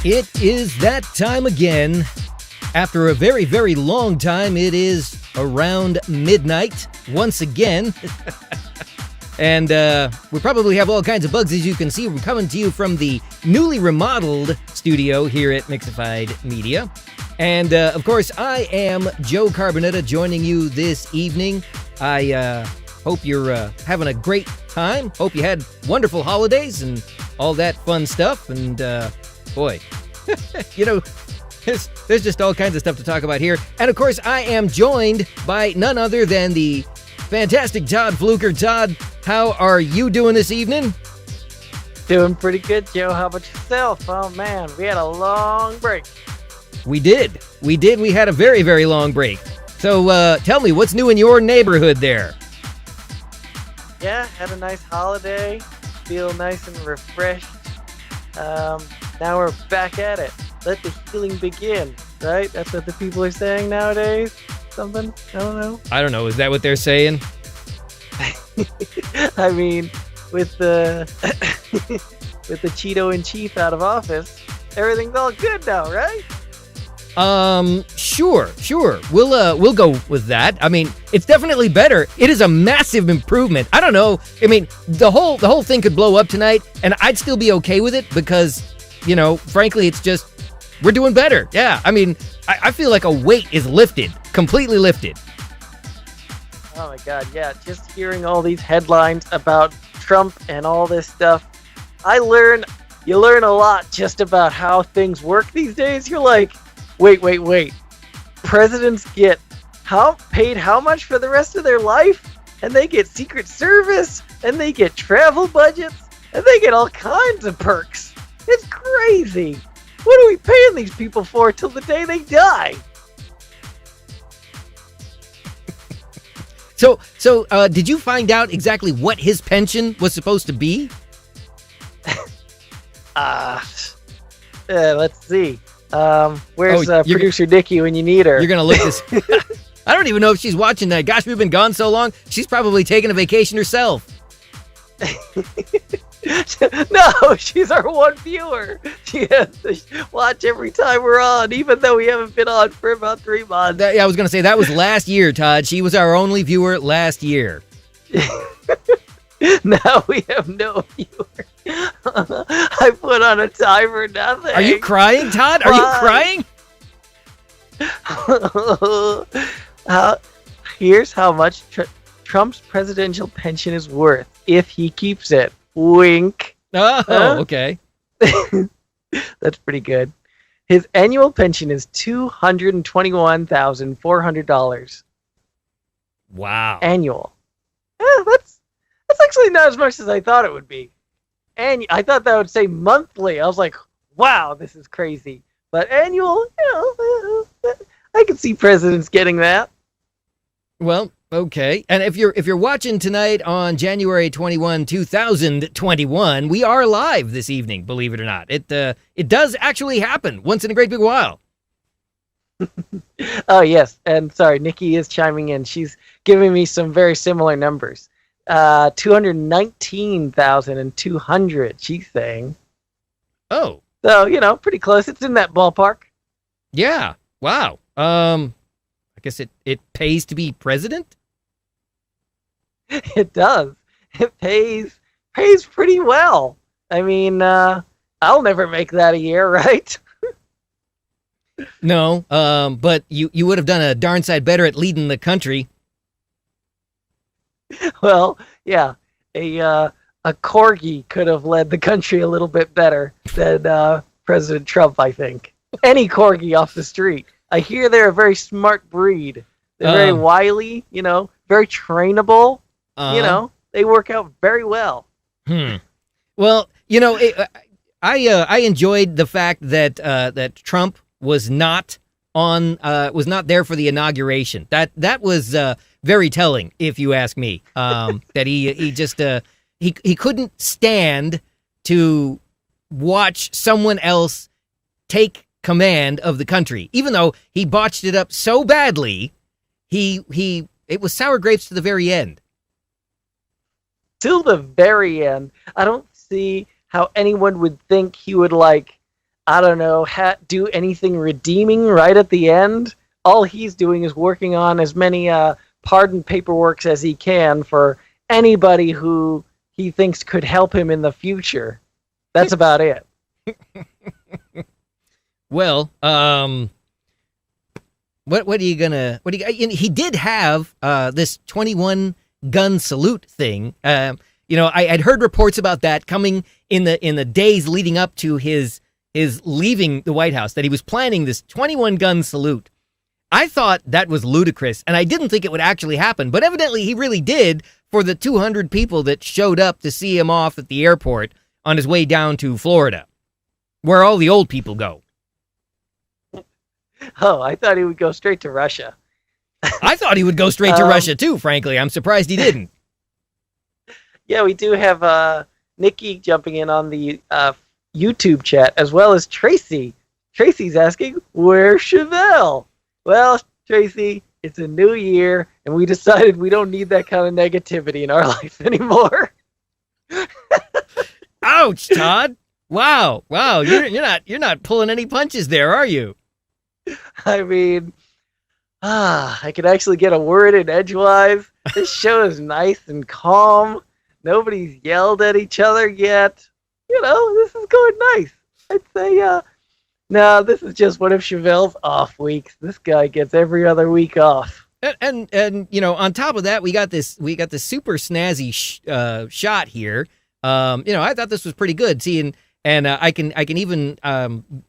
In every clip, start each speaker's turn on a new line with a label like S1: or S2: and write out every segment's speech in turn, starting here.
S1: It is that time again. After a very, very long time, it is around midnight once again. And we probably have all kinds of bugs, as you can see. We're coming to you from the newly remodeled studio here at Mixified Media. And, of course, I am Joe Carbonetta joining you this evening. I hope you're having a great time. Hope you had wonderful holidays and all that fun stuff. And, boy, you know, there's just all kinds of stuff to talk about here. And, of course, I am joined by none other than the fantastic Todd Fluker. Todd, how are you doing this evening?
S2: Doing pretty good, Joe. How about yourself? Oh, man, we had a long break.
S1: We did. We had a very, very long break. So tell me, what's new in your neighborhood there?
S2: Yeah, had a nice holiday. Feel nice and refreshed. Now we're back at it. Let the healing begin, right? That's what the people are saying nowadays. Something? I don't know.
S1: I don't know. Is that what they're saying?
S2: I mean, with the with the Cheeto in chief out of office, everything's all good now, right?
S1: Sure. We'll go with that. I mean, it's definitely better. It is a massive improvement. I don't know. I mean, the whole thing could blow up tonight, and I'd still be okay with it because, you know, frankly, it's just we're doing better. Yeah. I mean, I feel like a weight is lifted, completely lifted.
S2: Oh my God, yeah. Just hearing all these headlines about Trump and all this stuff, you learn a lot just about how things work these days. You're like, wait. Presidents get paid how much for the rest of their life? And they get Secret Service, and they get travel budgets, and they get all kinds of perks. It's crazy. What are we paying these people for till the day they die?
S1: So, did you find out exactly what his pension was supposed to be?
S2: Let's see. Where's producer Nikki when you need her?
S1: You're gonna look this. I don't even know if she's watching that. Gosh, we've been gone so long. She's probably taking a vacation herself.
S2: No, she's our one viewer. She has to watch every time we're on, even though we haven't been on for about 3 months.
S1: I was going to say, that was last year, Todd. She was our only viewer last year.
S2: Now we have no viewer. I put on a timer, nothing.
S1: Are you crying, Todd? Are you
S2: crying? Here's how much Trump's presidential pension is worth if he keeps it. Wink.
S1: Oh, okay.
S2: That's pretty good. His annual pension is $221,400.
S1: Wow.
S2: Annual. Yeah, that's actually not as much as I thought it would be. And I thought that would say monthly. I was like, wow, this is crazy. But annual, I could see presidents getting that.
S1: Well, okay. And if you're watching tonight on January 21, 2021, we are live this evening, believe it or not. It does actually happen once in a great big while.
S2: Oh, yes. And sorry, Nikki is chiming in. She's giving me some very similar numbers. 219,200, she's saying.
S1: Oh.
S2: So, pretty close. It's in that ballpark.
S1: Yeah. Wow. I guess it pays to be president?
S2: It does. It pays pretty well. I mean, I'll never make that a year, right?
S1: No, but you would have done a darn sight better at leading the country.
S2: Well, yeah, a corgi could have led the country a little bit better than President Trump, I think. Any corgi off the street. I hear they're a very smart breed. They're very wily, very trainable. They work out very well.
S1: Well, I enjoyed the fact that Trump was not there for the inauguration. That was very telling, if you ask me. That he just he couldn't stand to watch someone else take command of the country, even though he botched it up so badly. It was sour grapes to the very end.
S2: Till the very end. I don't see how anyone would think he would I don't know, do anything redeeming right at the end. All he's doing is working on as many pardon paperworks as he can for anybody who he thinks could help him in the future. That's about it.
S1: Well, what are you gonna? He did have this 21 gun salute thing. I'd heard reports about that coming in the days leading up to his leaving the White House, that he was planning this 21 gun salute. I thought that was ludicrous, and I didn't think it would actually happen. But evidently, he really did for the 200 people that showed up to see him off at the airport on his way down to Florida, where all the old people go.
S2: Oh, I thought he would go straight to Russia.
S1: I thought he would go straight to Russia, too, frankly. I'm surprised he didn't.
S2: Yeah, we do have Nikki jumping in on the YouTube chat, as well as Tracy. Tracy's asking, where's Chevelle? Well, Tracy, it's a new year, and we decided we don't need that kind of negativity in our life anymore.
S1: Ouch, Todd. Wow. You're not pulling any punches there, are you?
S2: I mean, I could actually get a word in edgewise. This show is nice and calm. Nobody's yelled at each other yet. This is going nice. I'd say, no, this is just one of Chevelle's off weeks. This guy gets every other week off.
S1: And on top of that, we got this super snazzy shot here. I thought this was pretty good. See, and I can even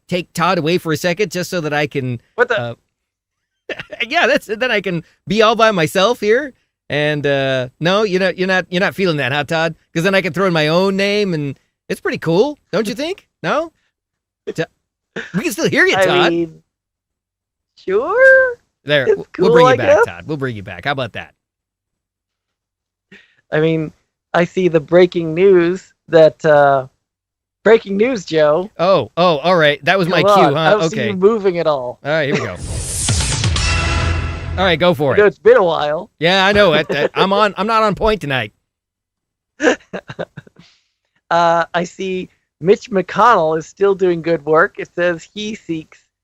S1: take Todd away for a second just so that I can.
S2: What the?
S1: Then I can be all by myself here. And no, you're not feeling that, huh, Todd? Because then I can throw in my own name, and it's pretty cool, don't you think? No, we can still hear you, Todd.
S2: I mean, sure.
S1: There,
S2: it's cool,
S1: we'll bring you
S2: I
S1: back,
S2: guess.
S1: Todd. We'll bring you back. How about that?
S2: I mean, I see the breaking news that. Breaking news, Joe.
S1: Oh, all right. That was my cue, huh?
S2: I don't see you moving at all.
S1: All right, here we go. All right, go for
S2: I know
S1: it.
S2: it's been a while.
S1: Yeah, I know. I'm not on point tonight.
S2: I see Mitch McConnell is still doing good work. It says he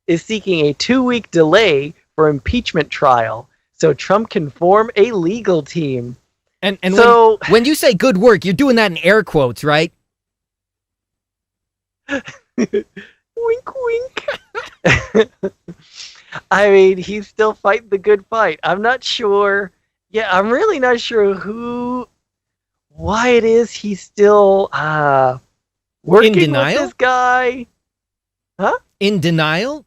S2: is seeking a 2-week delay for impeachment trial so Trump can form a legal team.
S1: And so when you say good work, you're doing that in air quotes, right?
S2: Wink, wink. I mean, he's still fighting the good fight. I'm not sure. Yeah, I'm really not sure why it is he's still working
S1: in denial
S2: with this guy. Huh?
S1: In denial?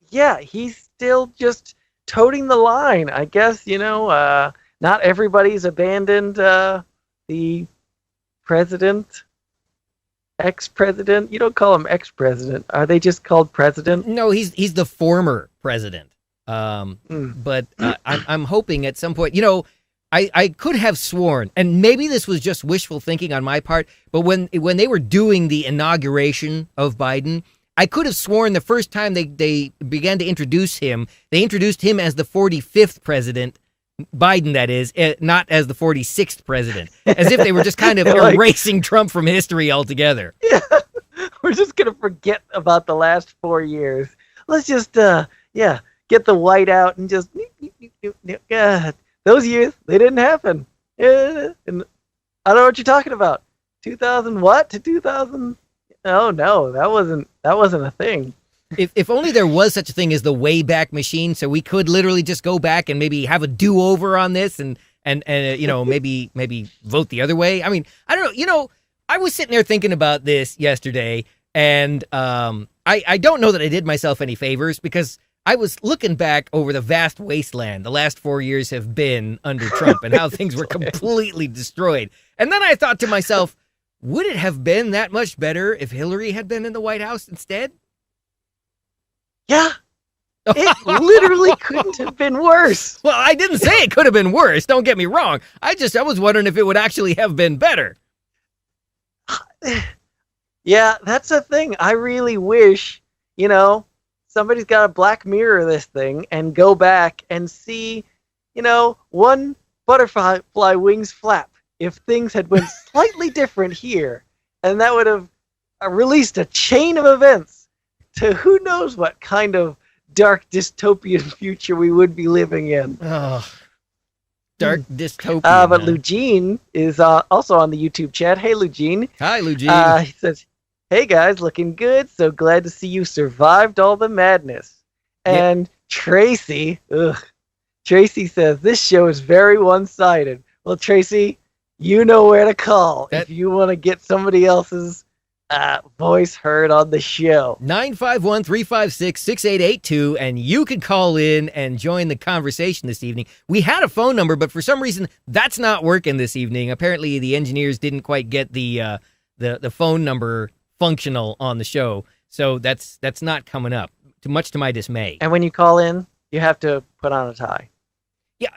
S2: Yeah, he's still just toting the line. I guess, not everybody's abandoned the president. Ex-president? You don't call him ex-president. Are they just called president?
S1: No, he's the former president. But I'm hoping at some point, I could have sworn, and maybe this was just wishful thinking on my part, but when they were doing the inauguration of Biden, I could have sworn the first time they began to introduce him, they introduced him as the 45th president, Biden, that is, not as the 46th president, as if they were just kind of erasing Trump from history altogether.
S2: Yeah, we're just going to forget about the last 4 years. Let's just, get the white out and just, those years, they didn't happen. And I don't know what you're talking about. 2000 what to 2000? Oh, no, that wasn't a thing.
S1: If only there was such a thing as the Wayback Machine, so we could literally just go back and maybe have a do-over on this and maybe vote the other way. I mean, I don't know. I was sitting there thinking about this yesterday, and I don't know that I did myself any favors because I was looking back over the vast wasteland the last 4 years have been under Trump and how things were completely destroyed. And then I thought to myself, would it have been that much better if Hillary had been in the White House instead?
S2: Yeah. It literally couldn't have been worse.
S1: Well, I didn't say it could have been worse. Don't get me wrong. I was wondering if it would actually have been better.
S2: Yeah, that's the thing. I really wish, somebody's got to Black Mirror this thing and go back and see, one butterfly wings flap. If things had went slightly different here, and that would have released a chain of events to who knows what kind of dark dystopian future we would be living in.
S1: Oh, dark dystopian.
S2: But Lugene is also on the YouTube chat. Hey, Lugene.
S1: Hi, Lugene.
S2: He says, hey, guys, looking good. So glad to see you survived all the madness. And Tracy says, this show is very one-sided. Well, Tracy, you know where to call if you want to get somebody else's voice heard on the show.
S1: 951-356-6882, and you can call in and join the conversation this evening. We had a phone number, but for some reason, that's not working this evening. Apparently, the engineers didn't quite get the phone number functional on the show, so that's not coming up, much to my dismay.
S2: And when you call in, you have to put on a tie.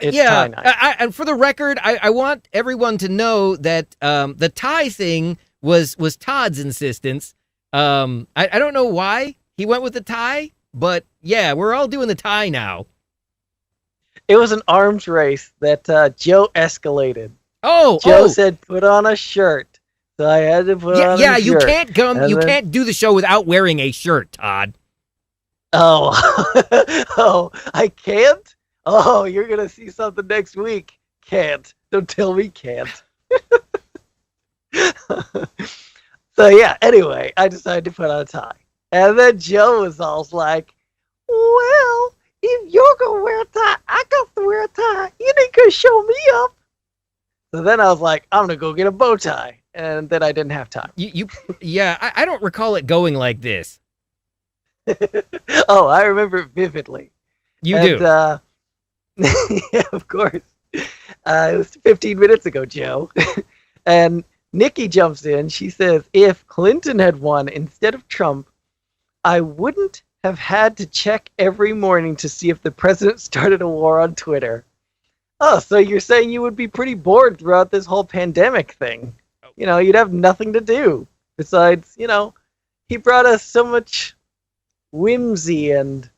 S2: It's tie night.
S1: And for the record, I want everyone to know that the tie thing was Todd's insistence. I don't know why he went with the tie, but yeah, we're all doing the tie now.
S2: It was an arms race that Joe escalated.
S1: Joe
S2: said, put on a shirt. So I had to put on a shirt.
S1: Yeah, you can't do the show without wearing a shirt, Todd.
S2: Oh, I can't? Oh, you're going to see something next week. Can't. Don't tell me can't. So yeah, anyway, I decided to put on a tie. And then Joe was all like, well, if you're going to wear a tie, I got to wear a tie. You ain't going to show me up. So then I was like, I'm going to go get a bow tie. And then I didn't have time.
S1: I don't recall it going like this.
S2: Oh, I remember it vividly.
S1: You do?
S2: Yeah, of course. It was 15 minutes ago, Joe. And Nikki jumps in. She says, if Clinton had won instead of Trump, I wouldn't have had to check every morning to see if the president started a war on Twitter. Oh, so you're saying you would be pretty bored throughout this whole pandemic thing. You know, you'd have nothing to do. Besides, he brought us so much whimsy and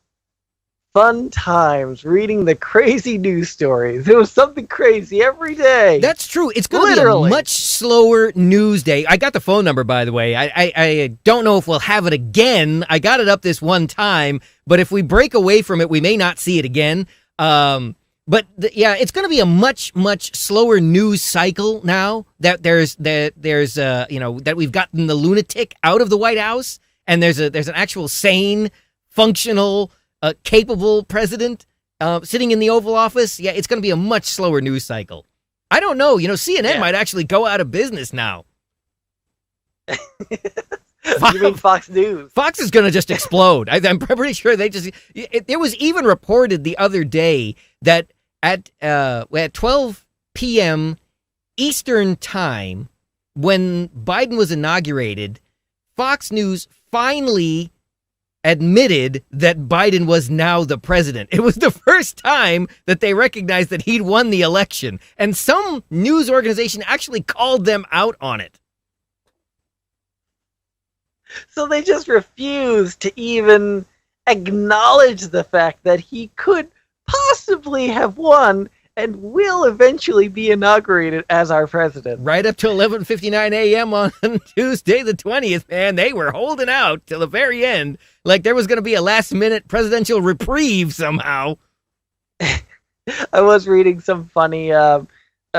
S2: fun times reading the crazy news stories. It was something crazy every day.
S1: That's true. It's going to be a much slower news day. I got the phone number, by the way. I don't know if we'll have it again. I got it up this one time, but if we break away from it, we may not see it again. It's going to be a much, much slower news cycle now that that we've gotten the lunatic out of the White House, and there's an actual sane, functional, capable president sitting in the Oval Office. Yeah, it's going to be a much slower news cycle. I don't know. CNN might actually go out of business now.
S2: You mean Fox News?
S1: Fox is going to just explode. I'm pretty sure it was even reported the other day that at 12 p.m. Eastern time, when Biden was inaugurated, Fox News finally admitted that Biden was now the president. It was the first time that they recognized that he'd won the election, and some news organization actually called them out on it.
S2: So they just refused to even acknowledge the fact that he could possibly have won and will eventually be inaugurated as our president.
S1: Right up to 11:59 a.m. on Tuesday the 20th, man. They were holding out till the very end, like there was going to be a last-minute presidential reprieve somehow.
S2: I was reading some funny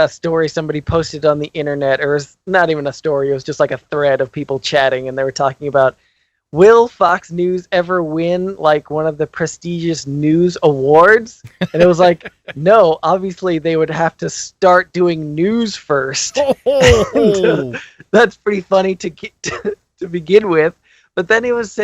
S2: story somebody posted on the internet, or it's not even a story, it was just like a thread of people chatting, and they were talking about, will Fox News ever win like one of the prestigious news awards? And it was like, no, obviously they would have to start doing news first. And, that's pretty funny to begin with. But then it was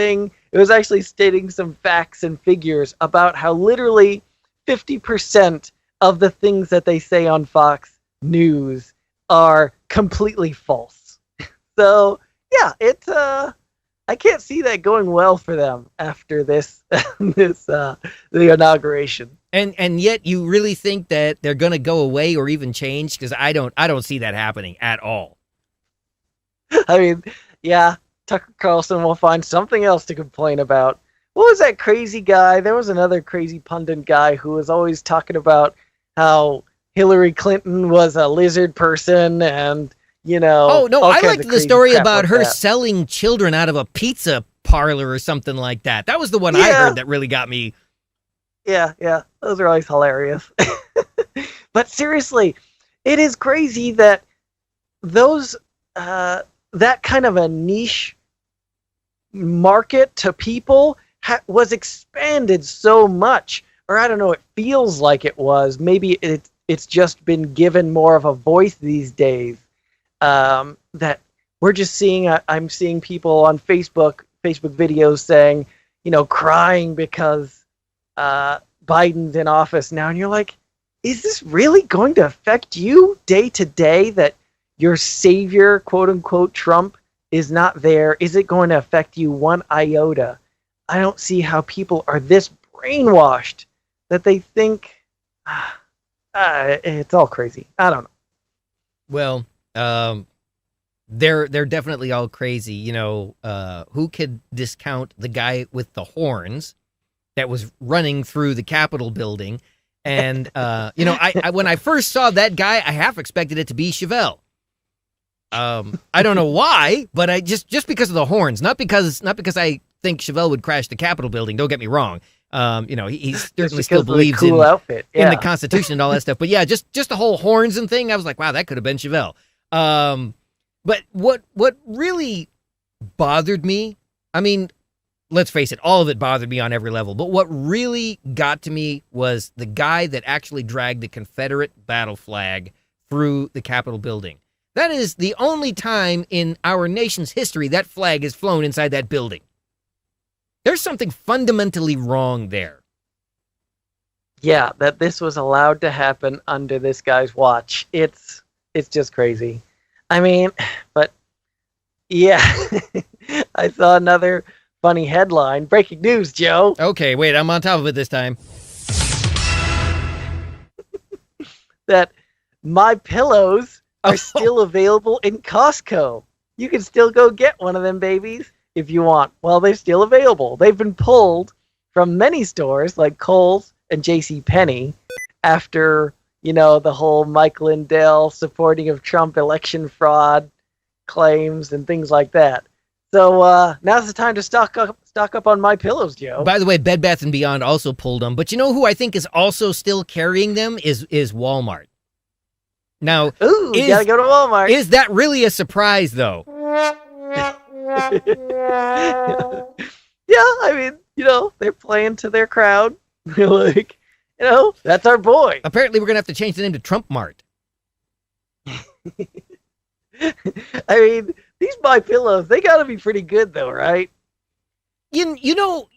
S2: actually stating some facts and figures about how literally 50% of the things that they say on Fox News are completely false. So yeah, I can't see that going well for them after the inauguration.
S1: And yet you really think that they're going to go away or even change? Because I don't see that happening at all.
S2: I mean, yeah, Tucker Carlson will find something else to complain about. What was that crazy guy? There was another crazy pundit guy who was always talking about how Hillary Clinton was a lizard person and,
S1: Oh, no, I liked the story about her selling children out of a pizza parlor or something like that. That was the one I heard that really got me.
S2: Yeah. Those are always hilarious. But seriously, it is crazy that those that kind of a niche market to people was expanded so much. Or I don't know, it feels like it was. Maybe it's just been given more of a voice these days. That we're just seeing. I'm seeing people on Facebook videos saying, crying because Biden's in office now, and you're like, is this really going to affect you day to day? That your savior, quote unquote, Trump, is not there? Is it going to affect you one iota? I don't see how people are this brainwashed that they think it's all crazy. I don't know.
S1: Well, they're definitely all crazy. Who could discount the guy with the horns that was running through the Capitol building? And I when I first saw that guy, I half expected it to be Chevelle. I don't know why, but I just because of the horns, not because I think Chevelle would crash the Capitol building. Don't get me wrong. He certainly still believes in the Constitution and all that stuff. But yeah, just the whole horns and thing, I was like, wow, that could have been Chevelle. But what really bothered me, I mean, let's face it, all of it bothered me on every level. But what really got to me was the guy that actually dragged the Confederate battle flag through the Capitol building. That is the only time in our nation's history that flag has flown inside that building. There's something fundamentally wrong there.
S2: Yeah, that this was allowed to happen under this guy's watch. It's just crazy. I mean, but yeah, I saw another funny headline. Breaking news, Joe.
S1: Okay, wait, I'm on top of it this time.
S2: That My Pillows are still available in Costco. You can still go get one of them babies if you want. Well, they're still available. They've been pulled from many stores like Kohl's and JCPenney after, the whole Mike Lindell supporting of Trump election fraud claims and things like that. So now's the time to stock up on My Pillows, Joe.
S1: By the way, Bed Bath & Beyond also pulled them. But you know who I think is also still carrying them is Walmart. Now,
S2: you gotta go to Walmart.
S1: Is that really a surprise, though?
S2: Yeah, I mean, they're playing to their crowd. They're like, that's our boy.
S1: Apparently, we're going to have to change the name to Trump Mart.
S2: I mean, these My Pillows, they got to be pretty good, though, right?
S1: You know,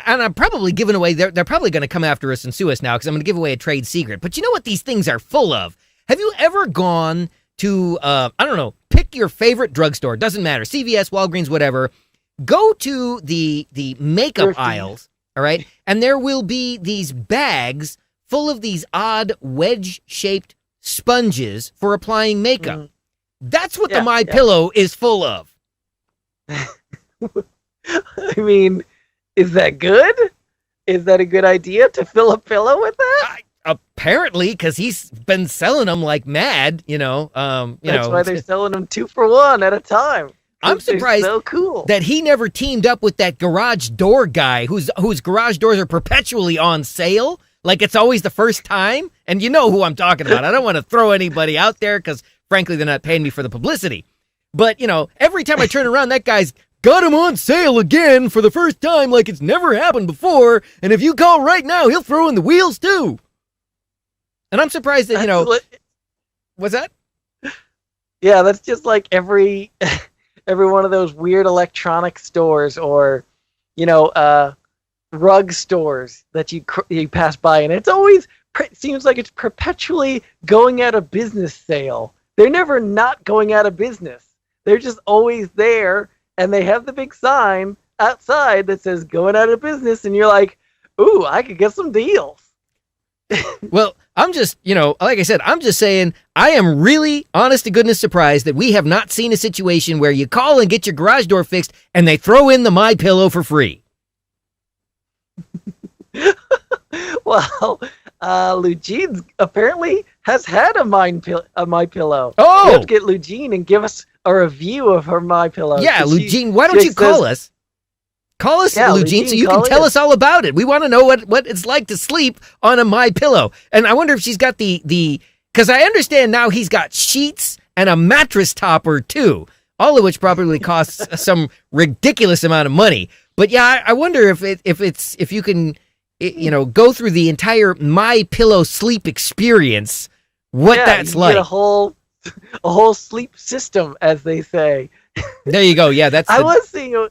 S1: and I'm probably giving away, they're probably going to come after us and sue us now because I'm going to give away a trade secret. But you know what these things are full of? Have you ever gone to, pick your favorite drugstore, doesn't matter, CVS, Walgreens, whatever, go to the makeup aisles, all right, and there will be these bags full of these odd wedge-shaped sponges for applying makeup. Mm. That's what the My Pillow is full of.
S2: I mean, is that good? Is that a good idea to fill a pillow with that?
S1: Apparently, because he's been selling them like mad, That's
S2: why they're selling them 2 for $1 at a time.
S1: I'm surprised
S2: so cool
S1: that he never teamed up with that garage door guy whose garage doors are perpetually on sale. Like it's always the first time. And you know who I'm talking about. I don't want to throw anybody out there because, frankly, they're not paying me for the publicity. But, every time I turn around, that guy's got him on sale again for the first time like it's never happened before. And if you call right now, he'll throw in the wheels too. And I'm surprised that, what's that?
S2: Yeah, that's just like every one of those weird electronic stores or, rug stores that you pass by. And it's always, seems like it's perpetually going out of business sale. They're never not going out of business. They're just always there. And they have the big sign outside that says going out of business. And you're like, ooh, I could get some deals.
S1: Well, I'm just, like I said, I'm just saying I am really, honest to goodness, surprised that we have not seen a situation where you call and get your garage door fixed and they throw in the My Pillow for free.
S2: Well, Lugene apparently has had a My Pillow.
S1: Oh!
S2: We have to get Lugene and give us a review of her My Pillow.
S1: Yeah, Lugene, why don't you call us? Call us,
S2: Yeah,
S1: Lugene, so you can tell us all about it. We want to know what it's like to sleep on a My Pillow. And I wonder if she's got the because I understand now he's got sheets and a mattress topper too, all of which probably costs some ridiculous amount of money. But yeah, I wonder if you can, go through the entire My Pillow sleep experience, what that's like.
S2: Get a whole sleep system, as they say.
S1: There you go. Yeah,
S2: I was seeing a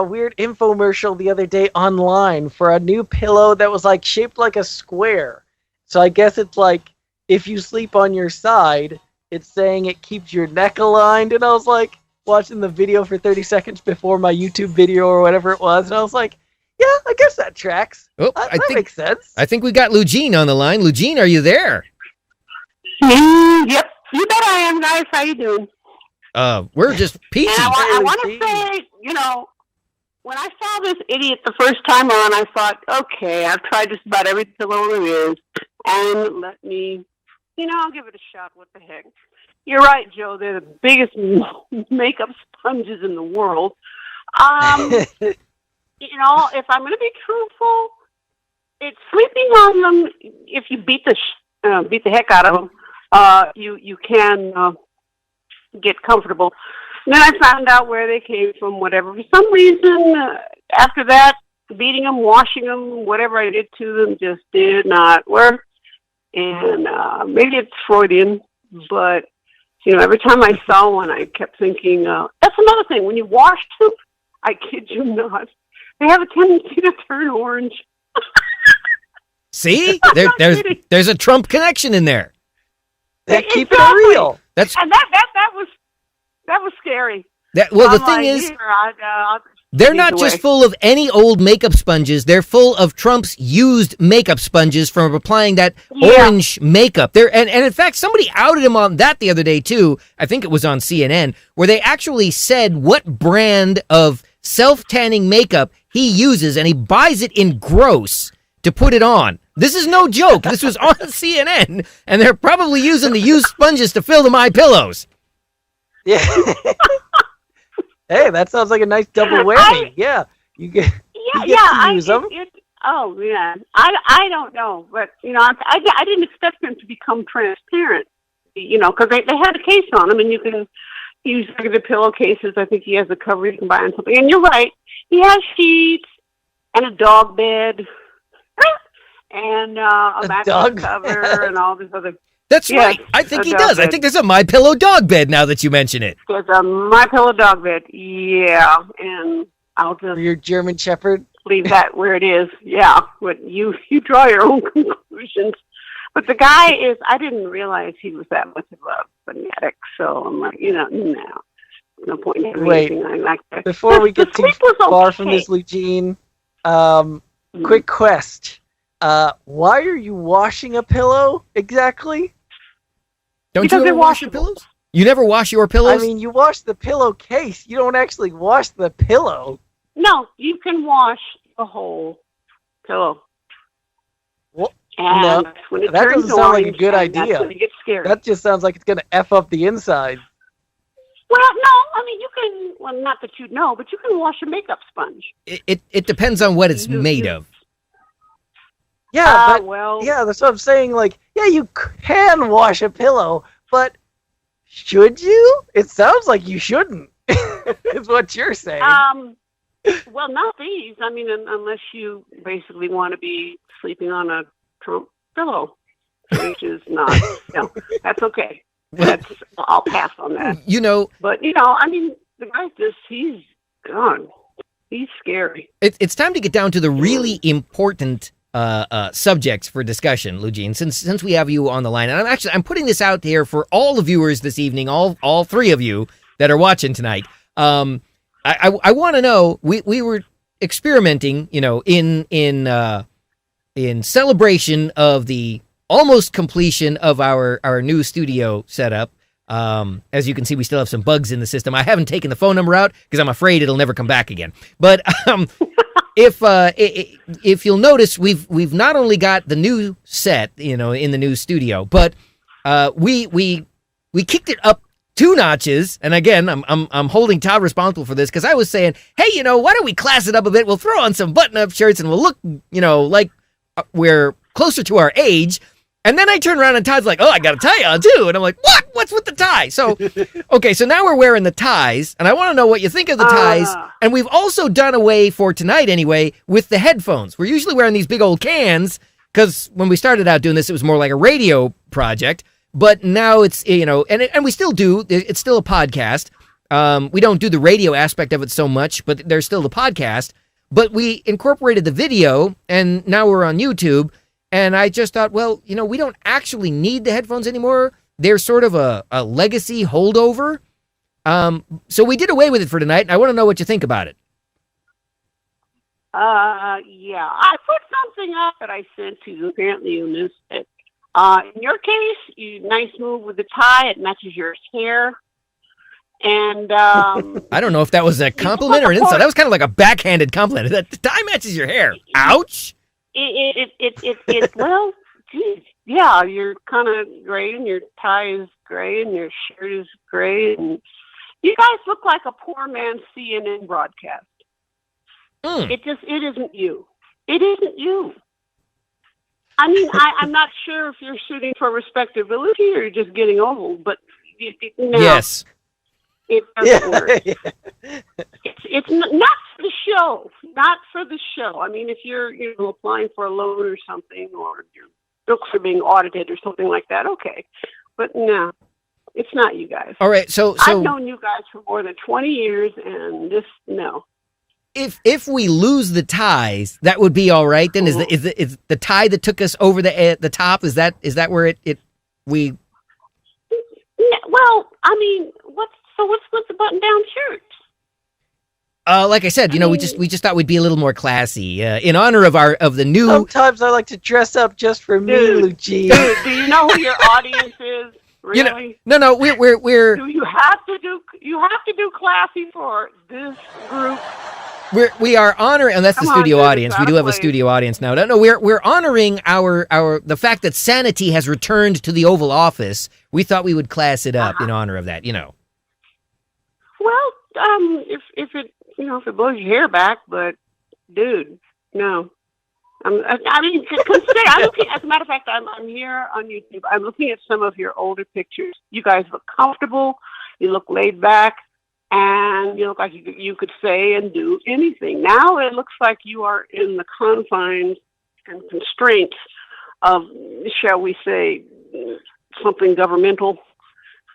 S2: weird infomercial the other day online for a new pillow that was like shaped like a square. So I guess it's like if you sleep on your side, it's saying it keeps your neck aligned. And I was like watching the video for 30 seconds before my YouTube video or whatever it was. And I was like, yeah, I guess that tracks.
S1: Oh,
S2: that makes sense.
S1: I think we got Lugene on the line. Lugene, are you there?
S3: Yep. You bet I am, guys. How you doing?
S1: We're just peachy.
S3: And I want to say, when I saw this idiot the first time on, I thought, okay, I've tried just about every pillow there is, and let me, I'll give it a shot. What the heck? You're right, Joe. They're the biggest makeup sponges in the world. If I'm going to be truthful, it's sleeping on them. If you beat the heck out of them, you can get comfortable. And then I found out where they came from, whatever. For some reason, after that, beating them, washing them, whatever I did to them just did not work. And maybe it's Freudian, but, every time I saw one, I kept thinking, that's another thing. When you wash them, I kid you not, they have a tendency to turn orange.
S1: See? There's a Trump connection in there.
S2: They keep it real.
S3: And that was scary.
S1: The thing is, they're not just full of any old makeup sponges. They're full of Trump's used makeup sponges from applying that orange makeup. And in fact, somebody outed him on that the other day too. I think it was on CNN, where they actually said what brand of self-tanning makeup he uses, and he buys it in gross to put it on. This is no joke. This was on CNN, and they're probably using the used sponges to fill the My Pillows.
S2: Yeah. Hey, that sounds like a nice double whammy. You get to use them.
S3: Oh, yeah. I don't know, but, I didn't expect them to become transparent, because they had a case on them, and you can use regular pillowcases. I think he has a cover you can buy on something. And you're right. He has sheets and a dog bed and a mattress cover and all this other.
S1: That's right. I think he does. I think there's a My Pillow dog bed now that you mention it.
S3: There's a My Pillow dog bed. Yeah, and I'll just
S2: your German Shepherd.
S3: Leave that where it is. Yeah, but you draw your own conclusions. But the guy I didn't realize he was that much of a fanatic. So I'm like, no point in anything like that.
S2: Before we get too far from this, Lugene, quick quest. Why are you washing a pillow exactly?
S1: Don't you ever wash your pillows? You never wash your pillows?
S2: I mean, you wash the pillowcase. You don't actually wash the pillow.
S3: No, you can wash the whole pillow.
S2: Well,
S3: and
S2: that doesn't sound like a good idea.
S3: That's when it gets scary.
S2: That just sounds like it's going to F up the inside.
S3: Well, no, I mean, you can, well, not that you'd know, but you can wash a makeup sponge.
S1: It depends on what it's made of.
S2: Yeah, that's what I'm saying. Like, yeah, you can wash a pillow, but should you? It sounds like you shouldn't. Is what you're saying.
S3: Well, not these. I mean, unless you basically want to be sleeping on a Trump pillow, which is not. That's okay. I'll pass on that.
S2: But
S3: I mean, the guy's he's gone. He's scary.
S1: It's time to get down to the really important subjects for discussion, Lugene, since we have you on the line. And I'm putting this out here for all the viewers this evening, all three of you that are watching tonight. I want to know, we were experimenting, in celebration of the almost completion of our new studio setup. As you can see, we still have some bugs in the system. I haven't taken the phone number out because I'm afraid it'll never come back again. But if you'll notice, we've not only got the new set, in the new studio, but we kicked it up 2 notches. And again, I'm holding Todd responsible for this because I was saying, hey, why don't we class it up a bit? We'll throw on some button-up shirts and we'll look, like we're closer to our age. And then I turn around and Todd's like, oh, I got a tie on too. And I'm like, what? What's with the tie? So, okay, so now we're wearing the ties, and I want to know what you think of the ties. And we've also done away, for tonight anyway, with the headphones. We're usually wearing these big old cans, because when we started out doing this, it was more like a radio project. But now it's, and we still do. It's still a podcast. We don't do the radio aspect of it so much, but there's still the podcast. But we incorporated the video, and now we're on YouTube. And I just thought, well, we don't actually need the headphones anymore. They're sort of a legacy holdover. So we did away with it for tonight, and I want to know what you think about it.
S3: Yeah. I put something up that I sent to you. Apparently you missed it. In your case, nice move with the tie. It matches your hair. And
S1: I don't know if that was a compliment or an insult. That was kind of like a backhanded compliment. The tie matches your hair. Ouch.
S3: Well, geez, yeah, you're kind of gray and your tie is gray and your shirt is gray and you guys look like a poor man's CNN broadcast. It isn't you. It isn't you. I mean, I'm not sure if you're shooting for respectability or you're just getting old, but
S1: yes.
S3: It doesn't work. It's not for the show. Not for the show. I mean, if you're applying for a loan or something, or your books are being audited or something like that, okay. But no, it's not you guys.
S1: All right, so
S3: I've known you guys for more than 20 years, and no.
S1: If we lose the ties, that would be all right. Then is the tie that took us over the top? Is that where we?
S3: Yeah, well, I mean, what's with the button-down shirts?
S1: Like I said, we just thought we'd be a little more classy in honor of the new.
S2: Sometimes I like to dress up just for me, Luigi.
S3: Dude, do you know who your audience is? Really?
S1: No. We're.
S3: You have to do classy for this group.
S1: We are honoring, and that's the studio audience. We do have a studio audience now. No, we're honoring the fact that sanity has returned to the Oval Office. We thought we would class it up in honor of that.
S3: Well, if it blows your hair back, but dude, no. I mean, consider. As a matter of fact, I'm here on YouTube. I'm looking at some of your older pictures. You guys look comfortable. You look laid back. And you look like you could say and do anything. Now it looks like you are in the confines and constraints of, shall we say, something governmental.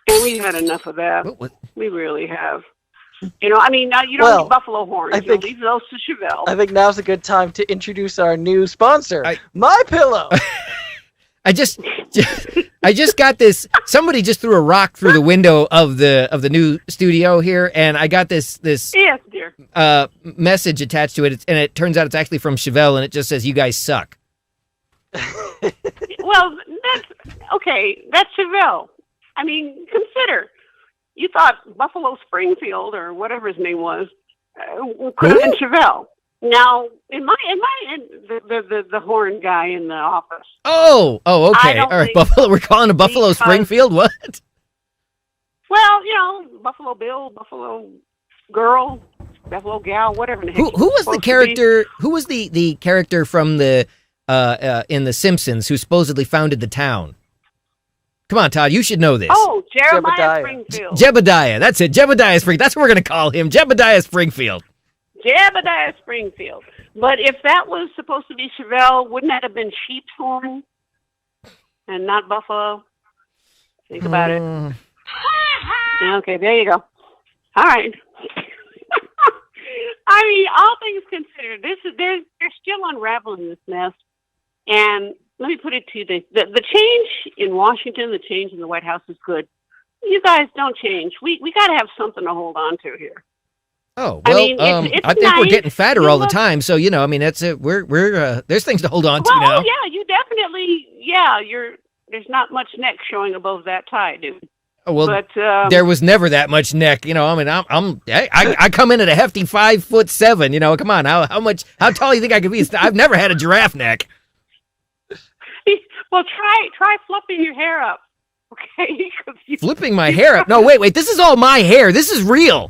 S3: And we've had enough of that.
S1: What?
S3: We really have. I mean, now you don't need buffalo horns. Leave those to Chevelle.
S2: I think now's a good time to introduce our new sponsor, My Pillow.
S1: I just got this. Somebody just threw a rock through the window of the new studio here, and I got this
S3: yes, dear.
S1: Message attached to it, and it turns out it's actually from Chevelle, and it just says, "You guys suck."
S3: Well, that's okay. That's Chevelle. I mean, consider you thought Buffalo Springfield or whatever his name was could have been Chevelle. Now, the horn guy in the office.
S1: Oh, okay. All right, Buffalo. We're calling it Buffalo Springfield. What?
S3: Well, Buffalo Bill, Buffalo Girl, Buffalo Gal, whatever.
S1: Who was the character? Who was the character from the in The Simpsons who supposedly founded the town? Come on, Todd. You should know this.
S3: Oh, Jeremiah Springfield.
S1: Jebediah. That's it. Jebediah Springfield. That's what we're gonna call him. Jebediah Springfield.
S3: Jebediah Springfield. But if that was supposed to be Chevelle, wouldn't that have been sheep's horn and not buffalo? Think about it. Okay, there you go. All right. I mean, all things considered, they're still unraveling this mess. And let me put it to you, the change in Washington, the change in the White House is good. You guys don't change. We got to have something to hold on to here.
S1: Oh, well, it's I think nice. We're getting fatter all the time, so I mean, that's it. We're there's things to hold on to now.
S3: Oh yeah, you definitely, there's not much neck showing above that tie, dude.
S1: Oh, well, but, there was never that much neck, I mean, I come in at a hefty 5'7". Come on, how tall do you think I could be? I've never had a giraffe neck.
S3: Well, try fluffing your hair up. Okay? 'Cause
S1: Flipping my hair up. No, wait. This is all my hair. This is real.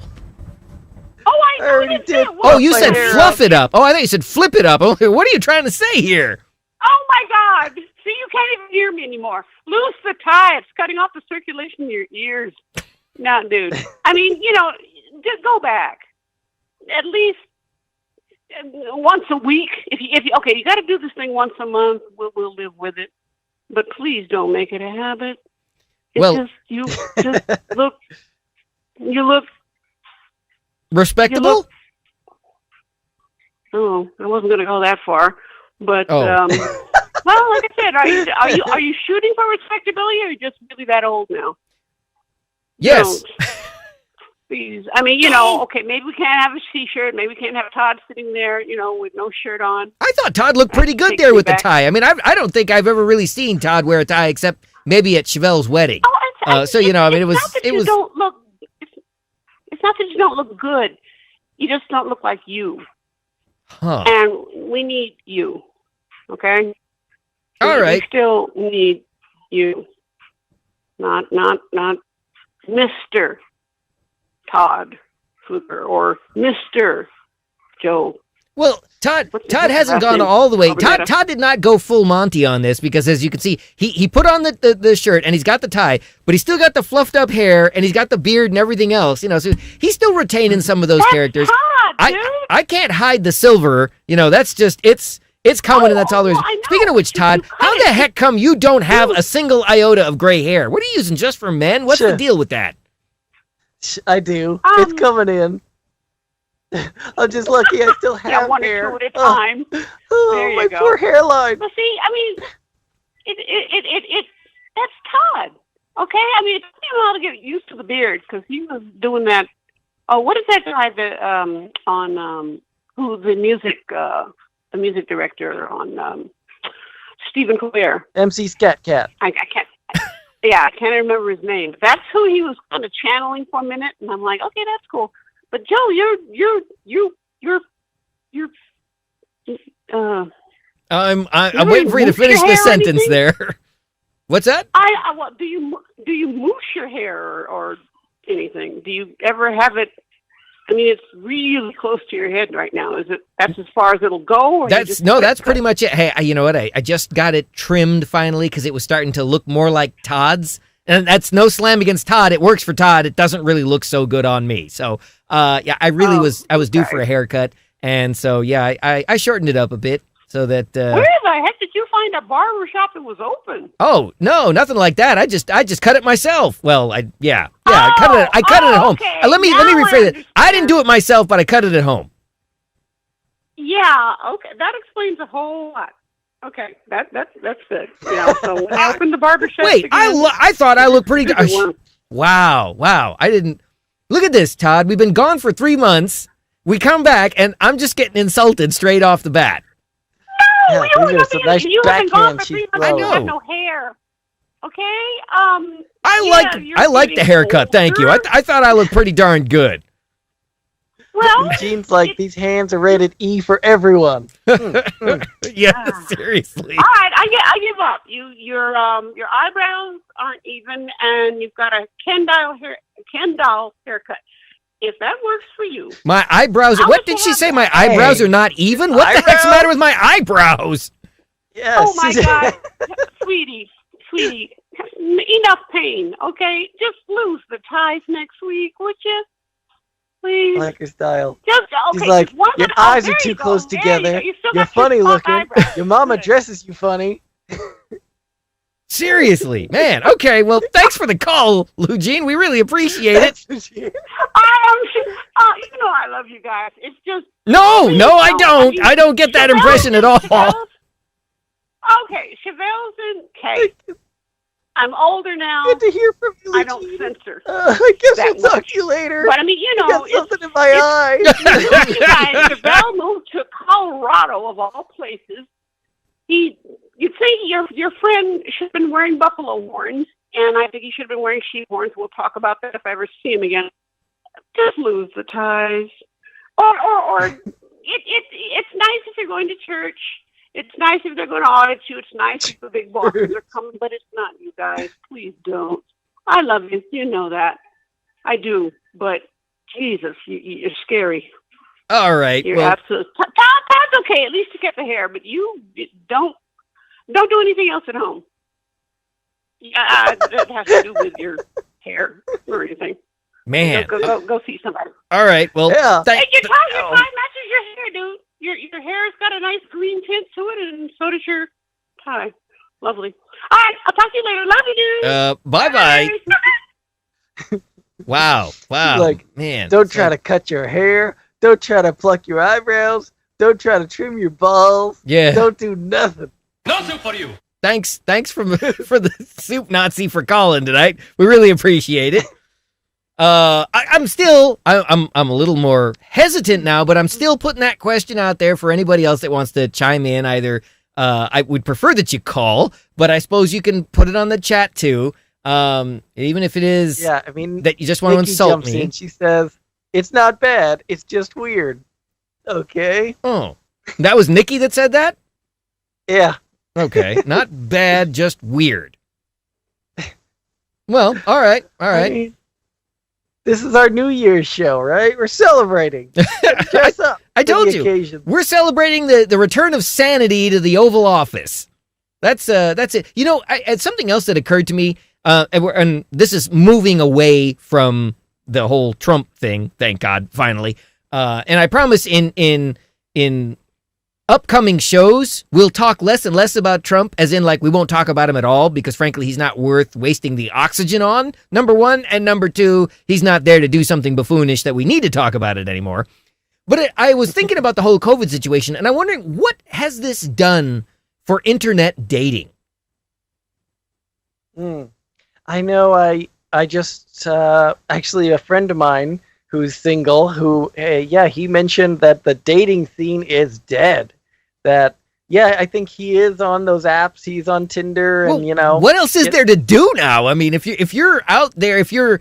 S3: Oh, I
S2: already
S3: noticed
S2: did.
S3: it.
S1: Oh, you said
S2: hair
S1: fluff it up. Oh, I thought you said flip it up. Oh, what are you trying to say here?
S3: Oh my God! See, you can't even hear me anymore. Loose the tie. It's cutting off the circulation in your ears. No, dude. I mean, just go back. At least once a week. If you okay, you got to do this thing once a month. We'll live with it. But please don't make it a habit. You just look. You look
S1: respectable.
S3: Oh, I wasn't going to go that far, but
S1: Oh.
S3: well, like I said, are you shooting for respectability, or are you just really that old now?
S1: Yes.
S3: Don't. Please, I mean, okay, maybe we can't have a T-shirt, maybe we can't have Todd sitting there, with no shirt on.
S1: I thought Todd looked pretty good there with the tie. I mean, I don't think I've ever really seen Todd wear a tie except maybe at Chevelle's wedding.
S3: Oh,
S1: So it was.
S3: Don't look. It's not that you don't look good. You just don't look like you.
S1: Huh.
S3: And we need you. Okay.
S1: All right.
S3: We still need you. Not Mr. Todd Fluker or Mr. Joe.
S1: Well, Todd
S3: What's
S1: hasn't
S3: his
S1: gone
S3: name?
S1: all the way.
S3: Alberta.
S1: Todd did not go full Monty on this because, as you can see, he put on the shirt and he's got the tie, but he's still got the fluffed up hair and he's got the beard and everything else. So he's still retaining some of those
S3: That's
S1: characters.
S3: Todd, dude.
S1: I can't hide the silver. That's just it's coming and that's all there is.
S3: I know.
S1: Speaking of which, Todd,
S3: You
S1: how
S3: kinda-
S1: the heck come you don't have a single iota of gray hair? What are you using just for men? What's the
S2: Sure.
S1: deal with that?
S2: I do. It's coming in. I'm just lucky I still have
S3: one or
S2: hair.
S3: two at a time. There you
S2: My
S3: go.
S2: poor hairline.
S3: But see, I mean, it that's Todd. Okay, I mean, it took me a while to get used to the beard because he was doing that. Oh, what is that guy that on who the music director on Stephen Colbert?
S2: MC Scat Cat.
S3: I can't. Yeah, I can't remember his name. But that's who he was kind of channeling for a minute, and I'm like, okay, that's cool. But Joe,
S1: I'm waiting for you to
S3: move your
S1: finish the
S3: hair or
S1: sentence
S3: anything?
S1: there. What's that?
S3: What do you mousse your hair or anything? Do you ever have it? I mean, it's really close to your head right now. That's as far as it'll go? Or
S1: That's pretty much it. Hey, you know what? I just got it trimmed finally because it was starting to look more like Todd's. And that's no slam against Todd. It works for Todd. It doesn't really look so good on me. So, yeah, I was due for a haircut. And so, yeah, I shortened it up a bit so that...
S3: Where the heck did you find a barber shop that was open?
S1: Oh, no, nothing like that. I just cut it myself. Well, I cut it at home.
S3: Okay.
S1: Let me
S3: Now
S1: rephrase it.
S3: understand.
S1: I didn't do it myself, but I cut it at home.
S3: Yeah, okay. That explains a whole lot. Okay, that's good. So when I opened the barber shop
S1: Wait,
S3: again,
S1: I thought I looked pretty
S3: Good
S1: good.
S3: one.
S1: Wow. I didn't... Look at this, Todd. We've been gone for 3 months. We come back, and I'm just getting insulted straight off the bat.
S2: Yeah,
S3: you
S2: these are some nice
S3: you have been gone
S2: backhand
S3: for 3
S2: she's
S3: months. You
S1: throwing.
S3: have no hair. Okay.
S1: I like the haircut. Thank you. I thought I looked pretty darn good.
S3: Well,
S2: Gene's like, these hands are rated E for everyone.
S1: Yeah, seriously.
S3: all right. I give up. Your eyebrows aren't even, and you've got a Ken doll haircut. If that works for you.
S1: My eyebrows. What did she say? My eyebrows are not even? What the heck's the matter with my eyebrows?
S2: Yes.
S3: Oh my God, sweetie, enough pain. Okay, just lose the ties next week, would you? Please.
S2: I like her style.
S3: Just okay.
S2: She's like,
S3: just one
S2: your
S3: minute.
S2: eyes
S3: there
S2: are too
S3: you go.
S2: close
S3: There
S2: together.
S3: you go. You still
S2: You're
S3: got your
S2: funny
S3: fuck
S2: looking.
S3: eyebrows.
S2: Your mama
S3: Good.
S2: dresses you funny.
S1: Seriously, man. Okay, well, thanks for the call, Eugene. We really appreciate it.
S3: I love you guys. It's just
S1: No, I don't. I don't get that impression at all.
S3: Okay, Chevelle's in Kate. I'm older now.
S2: Good to hear from you.
S3: I don't
S2: Eugene.
S3: censor.
S2: I guess
S3: that
S2: I'll talk
S3: much.
S2: to you later.
S3: But I mean,
S2: I got something in my eye.
S3: you guys, Chevelle moved to Colorado of all places. You'd think your friend should have been wearing buffalo horns, and I think he should have been wearing sheep horns. We'll talk about that if I ever see him again. Just lose the ties, or it's nice if you're going to church It's nice if they're going to audit you. It's nice if the big bosses are coming, but it's not you guys. Please don't. I love you. You know that. I do. But, Jesus, you're scary.
S1: All right.
S3: You're absolutely... Todd's okay. At least you get the hair, but you don't do anything else at home. That has to do with your hair or anything.
S1: Man.
S3: Go see somebody.
S1: All right. Well,
S3: yeah. Hey, your tie matches your hair, dude. Your hair's got a nice green tint to it, and so does your tie. Lovely. All right, I'll talk to you later. Love you, dude.
S1: Bye-bye. Wow.
S2: Like,
S1: man.
S2: Don't try to cut your hair. Don't try to pluck your eyebrows. Don't try to trim your balls.
S1: Yeah.
S2: Don't do nothing.
S4: Nothing for you.
S1: Thanks for the soup Nazi for calling tonight. We really appreciate it. I'm a little more hesitant now, but I'm still putting that question out there for anybody else that wants to chime in. Either I would prefer that you call, but I suppose you can put it on the chat too. Even if it is that you just want to insult me.
S2: She says, it's not bad, it's just weird. Okay.
S1: Oh, that was Nikki that said that?
S2: Yeah.
S1: Okay, not bad, just weird. Well, all right.
S2: I mean, this is our New Year's show, right? We're celebrating. Dress up.
S1: I told you, occasion. We're celebrating the return of sanity to the Oval Office. That's it. You know, something else that occurred to me, and this is moving away from the whole Trump thing. Thank God, finally. And I promise in upcoming shows, we'll talk less and less about Trump, as in, like, we won't talk about him at all, because frankly, he's not worth wasting the oxygen on, number one, and number two, he's not there to do something buffoonish that we need to talk about it anymore. But I was thinking about the whole COVID situation, and I'm wondering, what has this done for internet dating?
S2: I know I just, actually a friend of mine who's single, who, he mentioned that the dating scene is dead. That, I think he is on those apps. He's on Tinder, and
S1: what else is there to do now? I mean, if you're out there, if you're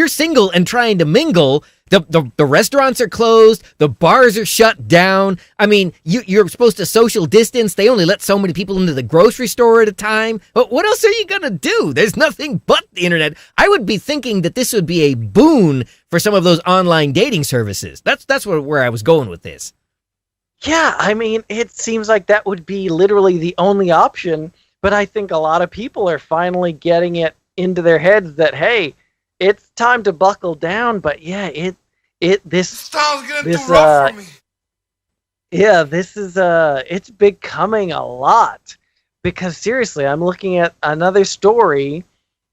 S1: single and trying to mingle, the restaurants are closed, the bars are shut down. I mean, you're supposed to social distance. They only let so many people into the grocery store at a time. But what else are you gonna do? There's nothing but the internet. I would be thinking that this would be a boon for some of those online dating services. That's where I was going with this.
S2: Yeah, I mean, it seems like that would be literally the only option, but I think a lot of people are finally getting it into their heads that, hey, it's time to buckle down. But this
S4: style's getting too rough for me.
S2: Yeah, this is it's becoming a lot, because seriously, I'm looking at another story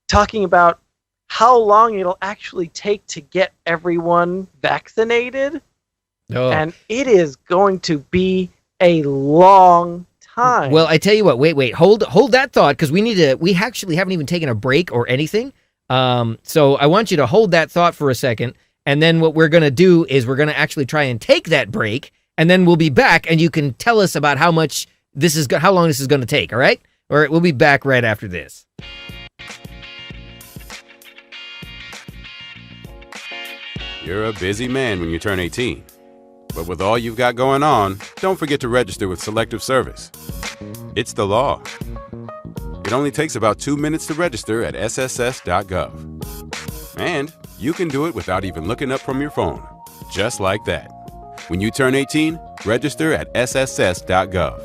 S2: talking about how long it'll actually take to get everyone vaccinated.
S1: Oh.
S2: And it is going to be a long time.
S1: Well, I tell you what, wait, hold that thought, because we actually haven't even taken a break or anything. So I want you to hold that thought for a second, and then what we're going to do is we're going to actually try and take that break, and then we'll be back, and you can tell us about how long this is going to take, all right? All right, we'll be back right after this.
S5: You're a busy man when you turn 18. But with all you've got going on, don't forget to register with Selective Service. It's the law. It only takes about 2 minutes to register at sss.gov. And you can do it without even looking up from your phone. Just like that. When you turn 18, register at sss.gov.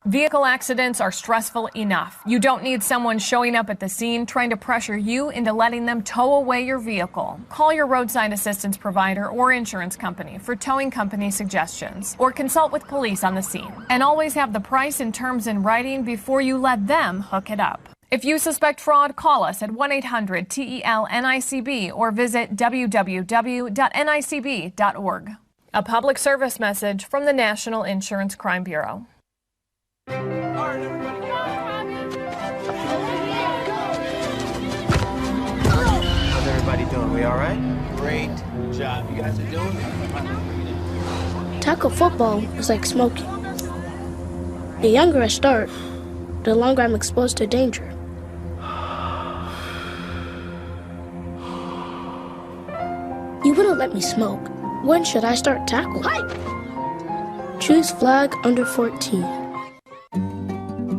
S6: Vehicle accidents are stressful enough. You don't need someone showing up at the scene trying to pressure you into letting them tow away your vehicle. Call your roadside assistance provider or insurance company for towing company suggestions, or consult with police on the scene. And always have the price and terms in writing before you let them hook it up. If you suspect fraud, call us at 1-800-TEL-NICB or visit www.nicb.org. A public service message from the National Insurance Crime Bureau.
S4: How's everybody doing? We all right? Great job. You guys are doing it.
S7: Tackle football is like smoking. The younger I start, the longer I'm exposed to danger. You wouldn't let me smoke, When should I start tackle? Choose flag under 14.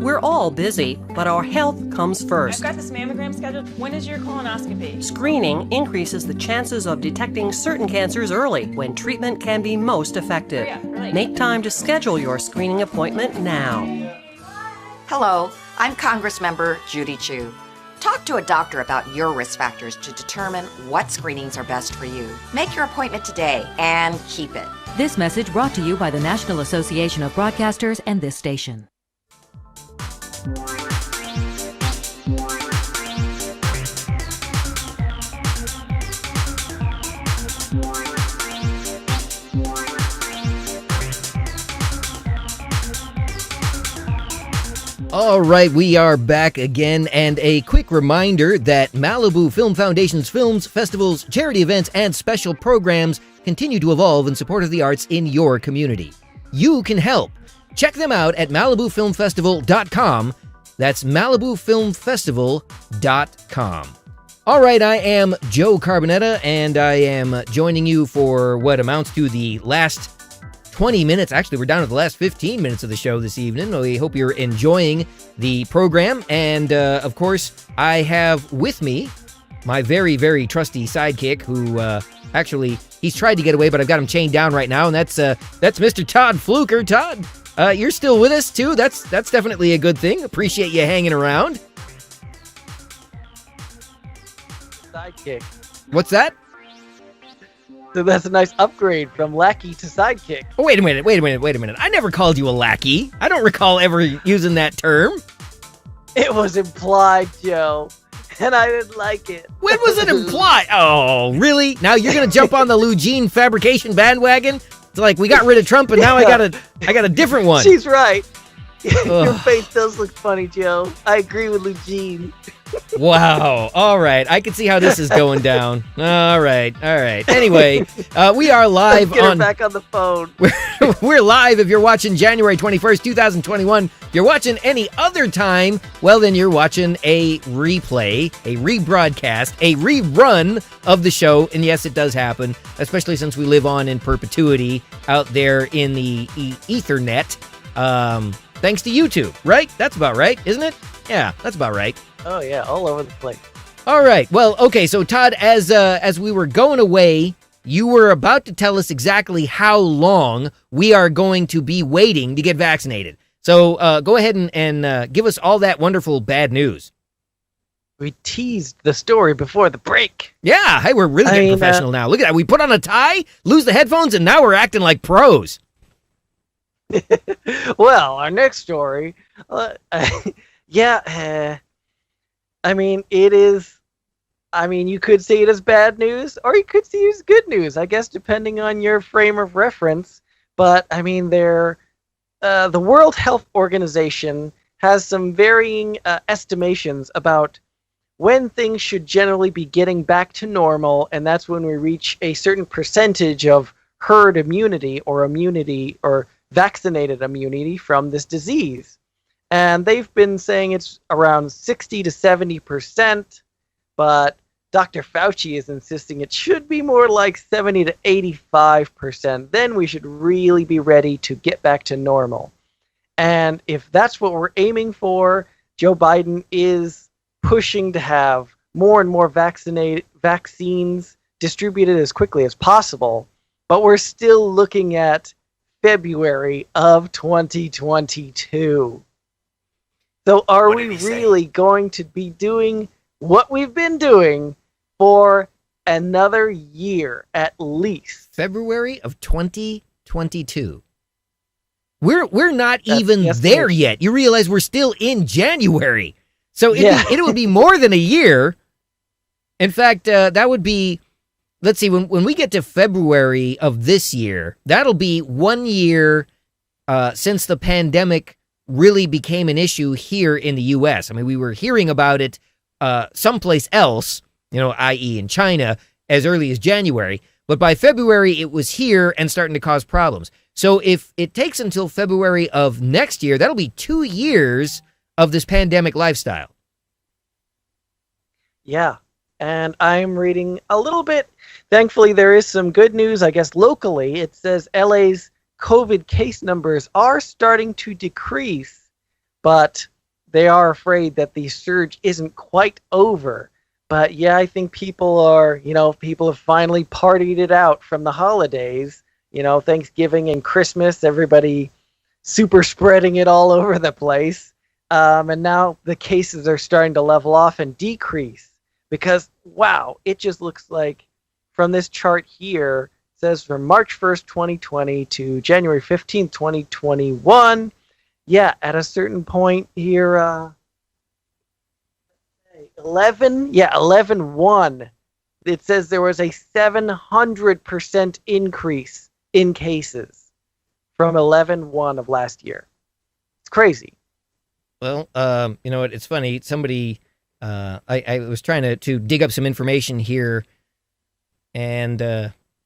S8: We're all busy, but our health comes first.
S6: I've got this mammogram scheduled. When is your colonoscopy?
S8: Screening increases the chances of detecting certain cancers early when treatment can be most effective. Make time to schedule your screening appointment now.
S9: Hello, I'm Congressmember Judy Chu. Talk to a doctor about your risk factors to determine what screenings are best for you. Make your appointment today and keep it.
S10: This message brought to you by the National Association of Broadcasters and this station.
S1: All right, we are back again, and a quick reminder that Malibu Film Foundation's films, festivals, charity events, and special programs continue to evolve in support of the arts in your community. You can help. Check them out at MalibuFilmFestival.com. That's MalibuFilmFestival.com. All right, I am Joe Carbonetta, and I am joining you for what amounts to the last 20 minutes. Actually, we're down to the last 15 minutes of the show this evening. We hope you're enjoying the program. And, of course, I have with me my very, very trusty sidekick who, actually, he's tried to get away, but I've got him chained down right now. And that's Mr. Todd Fluker. Todd, you're still with us, too. That's definitely a good thing. Appreciate you hanging around.
S2: Sidekick.
S1: What's that?
S2: So that's a nice upgrade from lackey to sidekick.
S1: Oh, wait a minute. I never called you a lackey. I don't recall ever using that term.
S2: It was implied, Joe, and I didn't like it.
S1: When was it implied? Oh, really? Now you're gonna jump on the Lou Jean fabrication bandwagon? It's like we got rid of Trump, and now I got a different one.
S2: She's right. Your face does look funny, Joe. I agree with Lou Jean.
S1: Wow. All right. I can see how this is going down. All right. Anyway, we are live.
S2: Let's get her back on the phone.
S1: We're live if you're watching January 21st, 2021. If you're watching any other time, well, then you're watching a replay, a rebroadcast, a rerun of the show. And yes, it does happen, especially since we live on in perpetuity out there in the Ethernet. Thanks to YouTube, right? That's about right, isn't it? Yeah, that's about right.
S2: Oh, yeah, all over the place.
S1: All right. Well, okay, so Todd, as we were going away, you were about to tell us exactly how long we are going to be waiting to get vaccinated. So go ahead and give us all that wonderful bad news.
S2: We teased the story before the break.
S1: Yeah, hey, we're really getting professional now. Look at that. We put on a tie, lose the headphones, and now we're acting like pros.
S2: Well, our next story, it is, you could see it as bad news, or you could see it as good news, I guess, depending on your frame of reference. But, the World Health Organization has some varying estimations about when things should generally be getting back to normal, and that's when we reach a certain percentage of herd immunity or vaccinated immunity from this disease. And they've been saying it's around 60 to 70%, but Dr. Fauci is insisting it should be more like 70 to 85%. Then we should really be ready to get back to normal. And if that's what we're aiming for, Joe Biden is pushing to have more and more vaccines distributed as quickly as possible. But we're still looking at February of 2022. So are we really going to be doing what we've been doing for another year at least?
S1: February of 2022. We're not even there yet. You realize we're still in January. So it would be more than a year. In fact, that would be, let's see, when we get to February of this year, that'll be 1 year since the pandemic really became an issue here in the U.S. I mean, we were hearing about it someplace else, i.e. in China, as early as January. But by February, it was here and starting to cause problems. So if it takes until February of next year, that'll be 2 years of this pandemic lifestyle.
S2: Yeah. and I'm reading a little bit. Thankfully, there is some good news, I guess, locally. It says LA's COVID case numbers are starting to decrease, but they are afraid that the surge isn't quite over. But yeah, I think people have finally partied it out from the holidays. Thanksgiving and Christmas, everybody super spreading it all over the place. And now the cases are starting to level off and decrease because, wow, it just looks like from this chart here, it says from March 1st, 2020 to January 15th, 2021. Yeah, at a certain point here, 11/1. It says there was a 700% increase in cases from 11/1 of last year. It's crazy.
S1: Well, you know what? It's funny. Somebody, I was trying to dig up some information here, and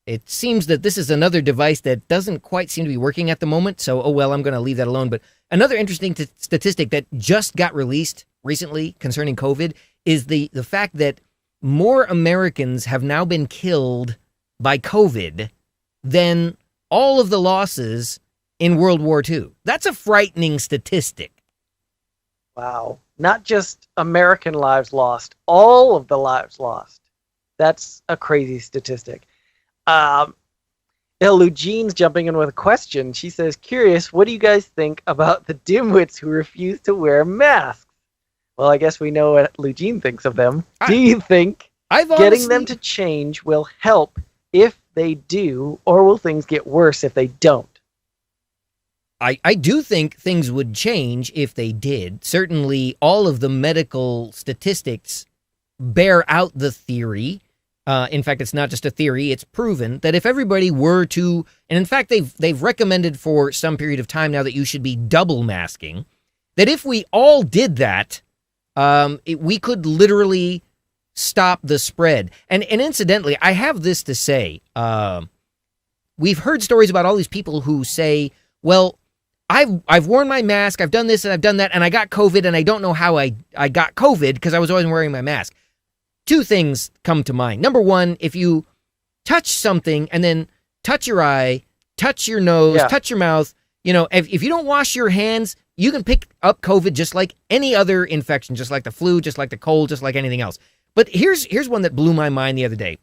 S1: it seems that this is another device that doesn't quite seem to be working at the moment. So, oh well, I'm going to leave that alone. But another interesting statistic that just got released recently concerning COVID is the fact that more Americans have now been killed by COVID than all of the losses in World War II. That's a frightening statistic.
S2: Wow. Not just American lives lost, all of the lives lost. That's a crazy statistic. Lugene's jumping in with a question. She says, curious, what do you guys think about the dimwits who refuse to wear masks? Well, I guess we know what Lugene thinks of them. Do you think getting them to change will help if they do, or will things get worse if they don't?
S1: I do think things would change if they did. Certainly, all of the medical statistics bear out the theory. In fact, it's not just a theory, it's proven that if everybody were to, and in fact, they've recommended for some period of time now that you should be double masking, that if we all did that, we could literally stop the spread. And incidentally, I have this to say. We've heard stories about all these people who say, well, I've worn my mask, I've done this and I've done that, and I got COVID, and I don't know how I got COVID because I was always wearing my mask. Two things come to mind. Number one, if you touch something and then touch your eye, touch your nose, touch your mouth, if you don't wash your hands, you can pick up COVID just like any other infection, just like the flu, just like the cold, just like anything else. But here's one that blew my mind the other day.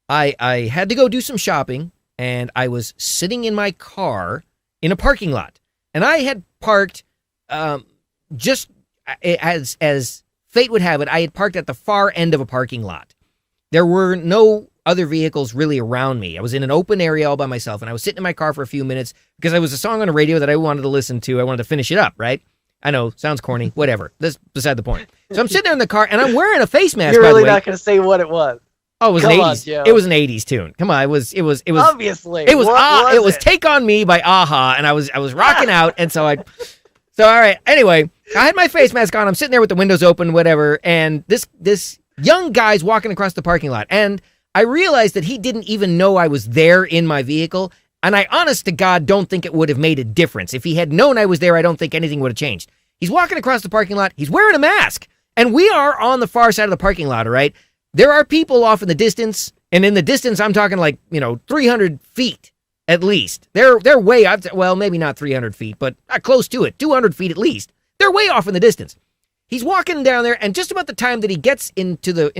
S1: I had to go do some shopping, and I was sitting in my car in a parking lot. And I had parked, just as fate would have it, I had parked at the far end of a parking lot. There were no other vehicles really around me. I was in an open area all by myself, and I was sitting in my car for a few minutes because there was a song on the radio that I wanted to listen to. I wanted to finish it up, right? I know, sounds corny, whatever. That's beside the point. So I'm sitting there in the car, and I'm wearing a face mask,
S2: You're
S1: by
S2: really
S1: the way.
S2: not going to say what it was.
S1: Oh, it was an 80s. It was an 80s tune. Come on, it was
S2: obviously.
S1: It was Take On Me by Aha, and I was rocking out, and so all right. Anyway, I had my face mask on. I'm sitting there with the windows open, whatever, and this young guy's walking across the parking lot, and I realized that he didn't even know I was there in my vehicle, and I honest to God don't think it would have made a difference. If he had known I was there, I don't think anything would have changed. He's walking across the parking lot. He's wearing a mask, and we are on the far side of the parking lot, all right? There are people off in the distance, and in the distance, I'm talking like, 300 feet at least. They're way out, well, maybe not 300 feet, but close to it, 200 feet at least. They're way off in the distance. He's walking down there, and just about the time that he gets in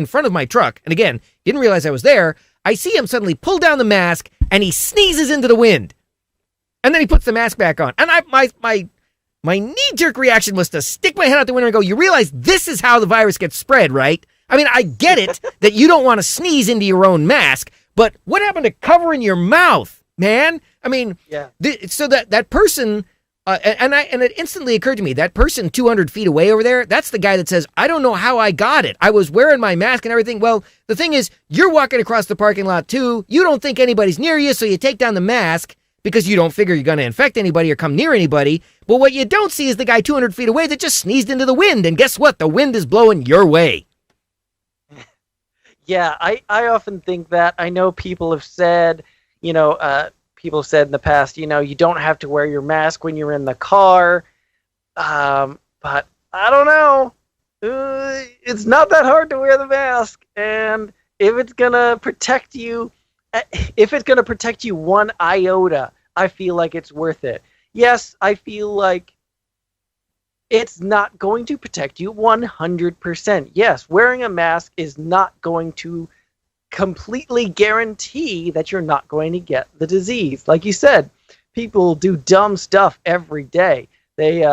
S1: front of my truck, and again, didn't realize I was there, I see him suddenly pull down the mask, and he sneezes into the wind. And then he puts the mask back on. And my knee-jerk reaction was to stick my head out the window and go, you realize this is how the virus gets spread, right? I mean, I get it that you don't want to sneeze into your own mask, but what happened to covering your mouth, man? I mean, so that person, and it instantly occurred to me, that person 200 feet away over there, that's the guy that says, I don't know how I got it. I was wearing my mask and everything. Well, the thing is, you're walking across the parking lot too. You don't think anybody's near you, so you take down the mask because you don't figure you're going to infect anybody or come near anybody. But what you don't see is the guy 200 feet away that just sneezed into the wind. And guess what? The wind is blowing your way.
S2: Yeah, I often think that. I know people have said, in the past, you don't have to wear your mask when you're in the car. But I don't know. it's not that hard to wear the mask. And if it's going to protect you, one iota, I feel like it's worth it. Yes, I feel like it's not going to protect you 100%. Yes, wearing a mask is not going to completely guarantee that you're not going to get the disease. Like you said, people do dumb stuff every day. They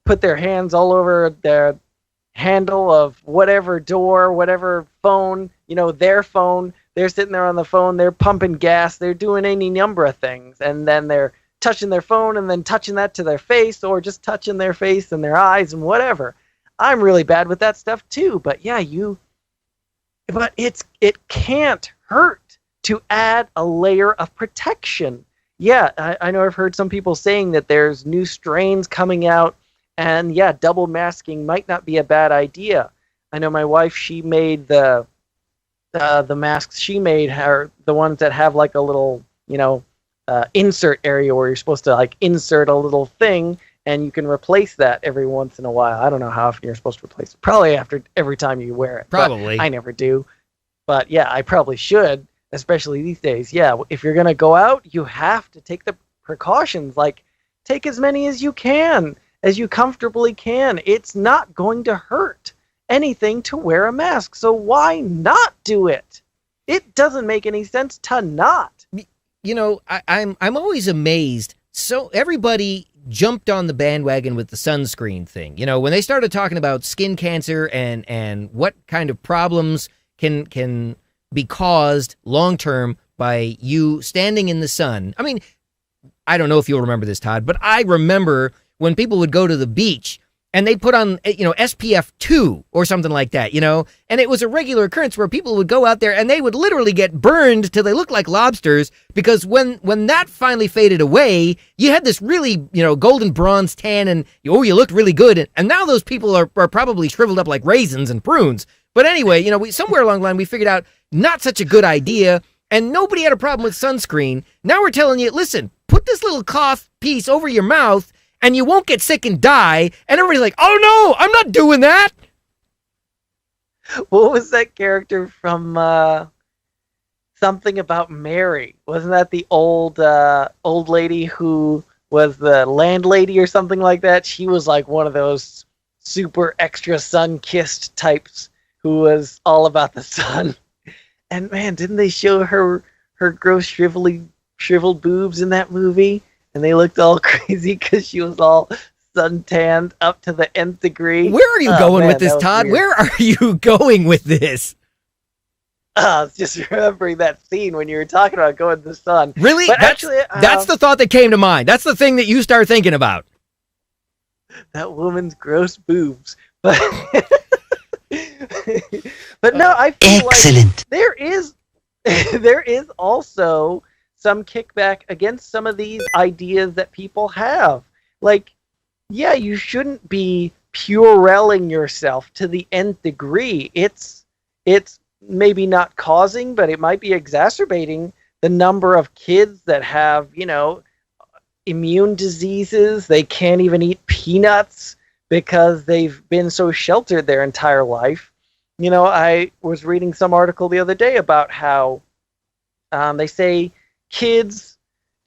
S2: put their hands all over their handle of whatever door, whatever phone, their phone. They're sitting there on the phone, they're pumping gas, they're doing any number of things, and then they're touching their phone and then touching that to their face, or just touching their face and their eyes and whatever. I'm really bad with that stuff too, but yeah, but it can't hurt to add a layer of protection. Yeah, I know I've heard some people saying that there's new strains coming out, and yeah, double masking might not be a bad idea. I know my wife, she made the masks she made, are the ones that have like a little, insert area where you're supposed to like insert a little thing, and you can replace that every once in a while. I don't know how often you're supposed to replace it. Probably after every time you wear it.
S1: Probably.
S2: But I never do. But yeah, I probably should, especially these days. Yeah, if you're going to go out, you have to take the precautions. Like, take as many as you can, as you comfortably can. It's not going to hurt anything to wear a mask. So why not do it? It doesn't make any sense to not.
S1: I'm always amazed. So everybody jumped on the bandwagon with the sunscreen thing. When they started talking about skin cancer and what kind of problems can be caused long term by you standing in the sun. I mean, I don't know if you'll remember this, Todd, but I remember when people would go to the beach and they put on, SPF 2 or something like that, and it was a regular occurrence where people would go out there and they would literally get burned till they looked like lobsters, because when that finally faded away, you had this really, golden bronze tan, and you looked really good. And now those people are probably shriveled up like raisins and prunes. But anyway, somewhere along the line, we figured out not such a good idea, and nobody had a problem with sunscreen. Now we're telling you, listen, put this little cloth piece over your mouth and you won't get sick and die. And everybody's like, oh no, I'm not doing that.
S2: What was that character from something about Mary? Wasn't that the old lady who was the landlady or something like that? She was like one of those super extra sun-kissed types who was all about the sun. And man, didn't they show her gross shriveled boobs in that movie? And they looked all crazy because she was all suntanned up to the nth degree.
S1: Where are you going with this, Todd?
S2: Weird.
S1: Where are you going with this?
S2: I was just remembering that scene when you were talking about going to the sun.
S1: Really?
S2: But
S1: that's the thought that came to mind. That's the thing that you start thinking about.
S2: That woman's gross boobs. But no, I feel like there is also some kickback against some of these ideas that people have. Like, yeah, you shouldn't be Purelling yourself to the nth degree. It's maybe not causing, but it might be exacerbating the number of kids that have, immune diseases. They can't even eat peanuts because they've been so sheltered their entire life. I was reading some article the other day about how they say kids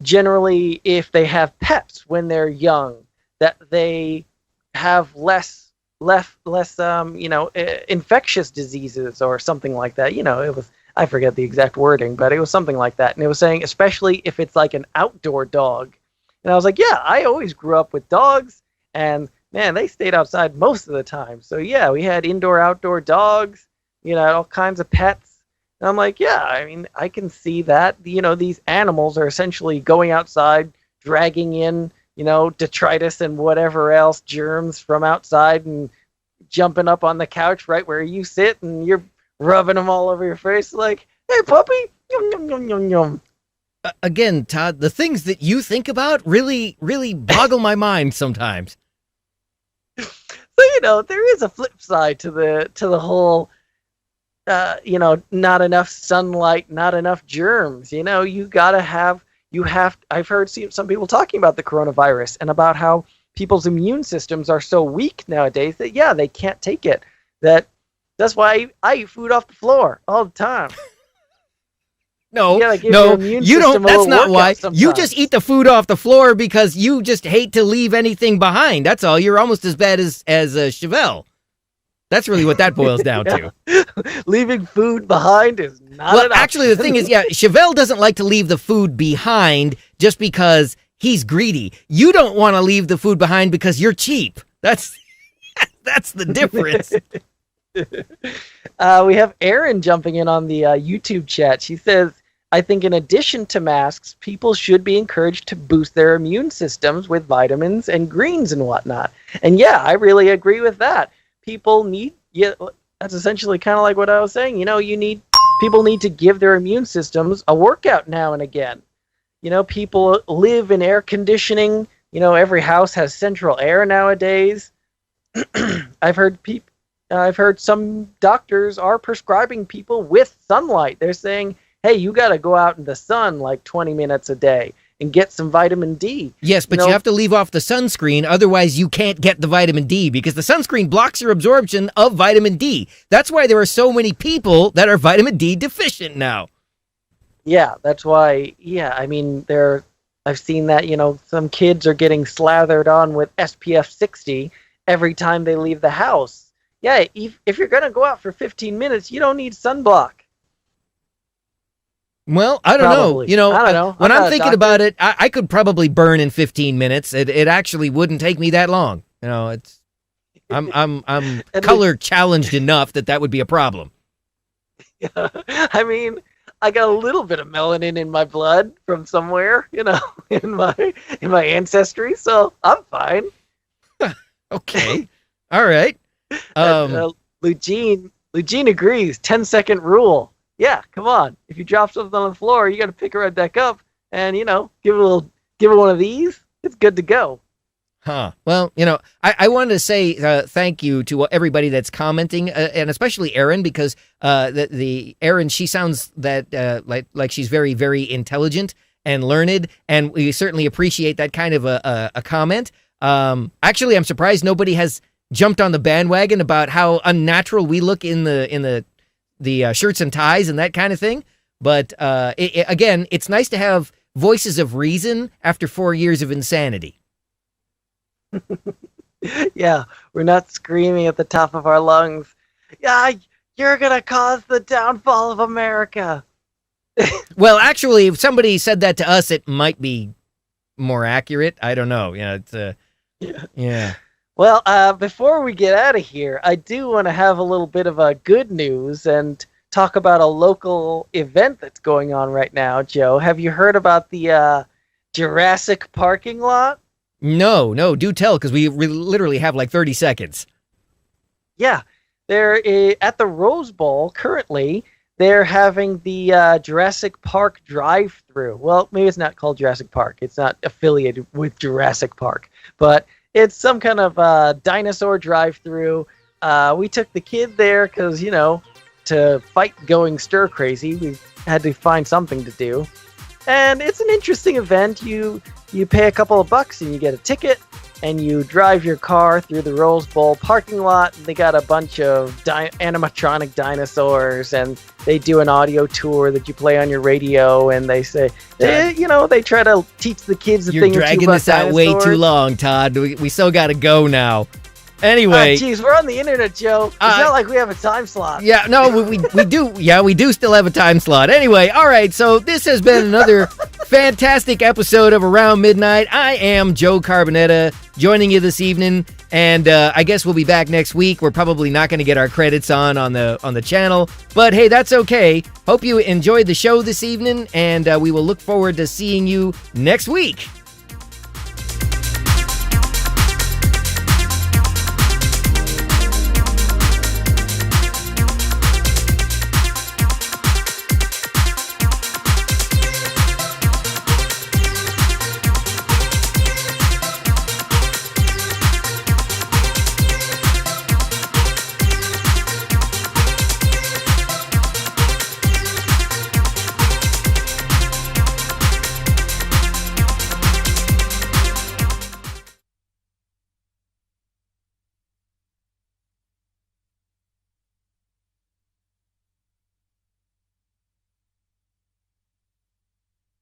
S2: generally, if they have pets when they're young, that they have less infectious diseases or something like that. I forget the exact wording, but it was something like that. And it was saying, especially if it's like an outdoor dog. And I was like, yeah, I always grew up with dogs, and man, they stayed outside most of the time. So yeah, we had indoor, outdoor dogs, all kinds of pets. And I'm like, yeah, I mean, I can see that, these animals are essentially going outside, dragging in, detritus and whatever else, germs from outside, and jumping up on the couch right where you sit, and you're rubbing them all over your face like, hey, puppy, yum, yum, yum, yum, yum.
S1: Again, Todd, the things that you think about really, really boggle my mind sometimes.
S2: So, there is a flip side to the whole, not enough sunlight, not enough germs. I've heard some people talking about the coronavirus and about how people's immune systems are so weak nowadays that, yeah, they can't take it. That's why I eat food off the floor all the time.
S1: No,
S2: you
S1: don't. That's not why. You just eat the food off the floor because you just hate to leave anything behind. That's all. You're almost as bad as Chevelle. That's really what that boils down to.
S2: Leaving food behind is not
S1: well, actually, the thing is, Chevelle doesn't like to leave the food behind just because he's greedy. You don't want to leave the food behind because you're cheap. That's the difference.
S2: We have Erin jumping in on the YouTube chat. She says, I think in addition to masks, people should be encouraged to boost their immune systems with vitamins and greens and whatnot. And yeah, I really agree with that. People need, that's essentially kind of like what I was saying. People need to give their immune systems a workout now and again. People live in air conditioning. Every house has central air nowadays. I've heard some doctors are prescribing people with sunlight. They're saying, hey, you got to go out in the sun like 20 minutes a day and get some vitamin D.
S1: Yes, but you have to leave off the sunscreen. Otherwise, you can't get the vitamin D because the sunscreen blocks your absorption of vitamin D. That's why there are so many people that are vitamin D deficient now.
S2: Yeah, that's why. Yeah, I mean, I've seen that, some kids are getting slathered on with SPF 60 every time they leave the house. Yeah, if you're going to go out for 15 minutes, you don't need sunblock.
S1: Well, I don't know.
S2: I don't know.
S1: When I'm thinking about it, I could probably burn in 15 minutes. It actually wouldn't take me that long. I'm color challenged enough that would be a problem.
S2: Yeah, I mean, I got a little bit of melanin in my blood from somewhere, in my ancestry, so I'm fine.
S1: Okay. All right.
S2: Eugene agrees. 10-second rule. Yeah, come on. If you drop something on the floor, you got to pick it right back up and give it one of these. It's good to go.
S1: Huh. Well, I wanted to say thank you to everybody that's commenting, and especially Erin, because the Erin, she sounds that like she's very, very intelligent and learned, and we certainly appreciate that kind of a comment. Actually, I'm surprised nobody has jumped on the bandwagon about how unnatural we look in the shirts and ties and that kind of thing. But again, it's nice to have voices of reason after 4 years of insanity.
S2: Yeah, we're not screaming at the top of our lungs. Yeah, you're going to cause the downfall of America.
S1: Well, actually, if somebody said that to us, it might be more accurate. I don't know. Yeah.
S2: Well, before we get out of here, I do want to have a little bit of a good news and talk about a local event that's going on right now, Joe. Have you heard about the Jurassic parking lot?
S1: No, do tell, because we literally have like 30 seconds.
S2: Yeah, they're at the Rose Bowl currently. They're having the Jurassic Park drive-through. Well, maybe it's not called Jurassic Park. It's not affiliated with Jurassic Park, but it's some kind of dinosaur drive-through. We took the kid there because, to fight going stir crazy, we had to find something to do. And it's an interesting event. You pay a couple of bucks and you get a ticket, and you drive your car through the Rose Bowl parking lot. They got a bunch of animatronic dinosaurs, and they do an audio tour that you play on your radio, and they say, they try to teach the kids a thing or two about dinosaurs. You're dragging
S1: this out way too long, Todd. We still got to go now. Anyway.
S2: Jeez, we're on the internet, Joe. It's not like we have a time slot.
S1: Yeah, no, we do. Yeah, we do still have a time slot. Anyway, all right, so this has been another fantastic episode of Around Midnight. I am Joe Carbonetta, joining you this evening, and I guess we'll be back next week. We're probably not going to get our credits on the channel, but hey, that's okay. Hope you enjoyed the show this evening, and we will look forward to seeing you next week.